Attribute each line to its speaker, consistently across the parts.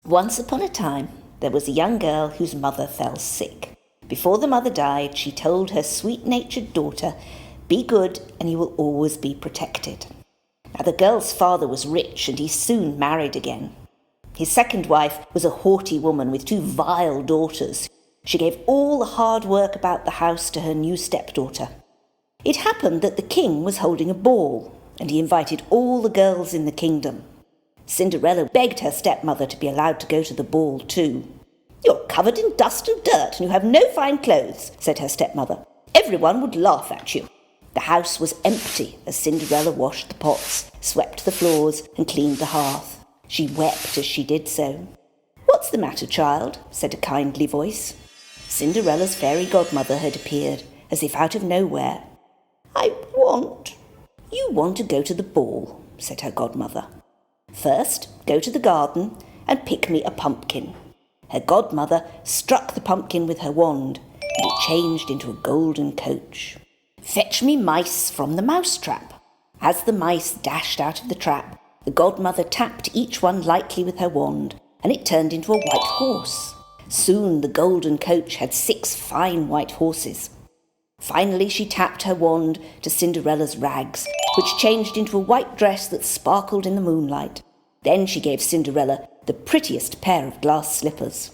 Speaker 1: Once upon a time, there was a young girl whose mother fell sick. Before the mother died, she told her sweet-natured daughter, "Be good and you will always be protected." Now, the girl's father was rich and he soon married again. His second wife was a haughty woman with 2 vile daughters. She gave all the hard work about the house to her new stepdaughter. It happened that the king was holding a ball, and he invited all the girls in the kingdom. Cinderella begged her stepmother to be allowed to go to the ball too. "You're covered in dust and dirt, and you have no fine clothes," said her stepmother. "Everyone would laugh at you." The house was empty as Cinderella washed the pots, swept the floors, and cleaned the hearth. She wept as she did so. "What's the matter, child?" said a kindly voice. Cinderella's fairy godmother had appeared, as if out of nowhere. "You want to go to the ball," said her godmother. "First, go to the garden and pick me a pumpkin." Her godmother struck the pumpkin with her wand, and it changed into a golden coach. "Fetch me mice from the mousetrap." As the mice dashed out of the trap, the godmother tapped each one lightly with her wand, and it turned into a white horse. Soon the golden coach had 6 fine white horses. Finally she tapped her wand to Cinderella's rags, which changed into a white dress that sparkled in the moonlight. Then she gave Cinderella the prettiest pair of glass slippers.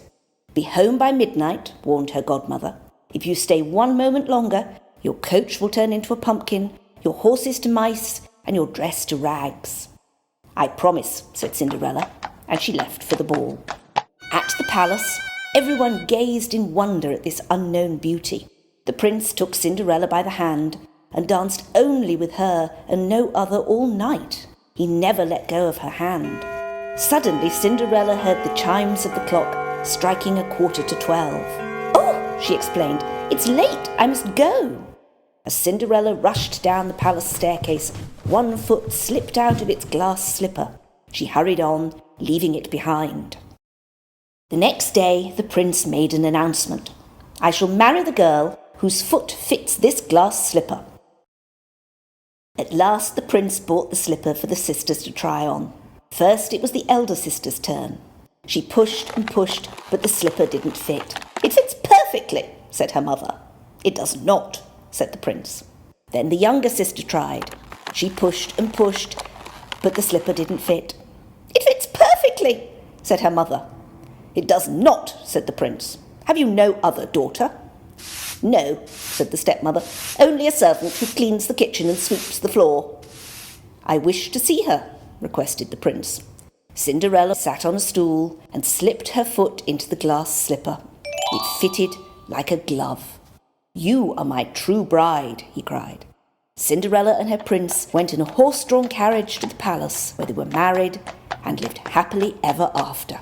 Speaker 1: "Be home by midnight," warned her godmother. "If you stay 1 moment longer, your coach will turn into a pumpkin, your horses to mice, and your dress to rags." "I promise," said Cinderella, and she left for the ball. At the palace, everyone gazed in wonder at this unknown beauty. The prince took Cinderella by the hand and danced only with her and no other all night. He never let go of her hand. Suddenly Cinderella heard the chimes of the clock striking 11:45. "Oh," she explained, "it's late, I must go." As Cinderella rushed down the palace staircase, one foot slipped out of its glass slipper. She hurried on, leaving it behind. The next day the prince made an announcement. "I shall marry the girl whose foot fits this glass slipper." At last the prince bought the slipper for the sisters to try on. First it was the elder sister's turn. She pushed and pushed, but the slipper didn't fit. "It fits perfectly," said her mother. "It does not," said the prince. Then the younger sister tried. She pushed and pushed, but the slipper didn't fit. "It fits perfectly," said her mother. "It does not," said the prince. "Have you no other daughter?" "No," said the stepmother, "only a servant who cleans the kitchen and sweeps the floor." "I wish to see her," requested the prince. Cinderella sat on a stool and slipped her foot into the glass slipper. It fitted like a glove. "You are my true bride," he cried. Cinderella and her prince went in a horse-drawn carriage to the palace, where they were married and lived happily ever after.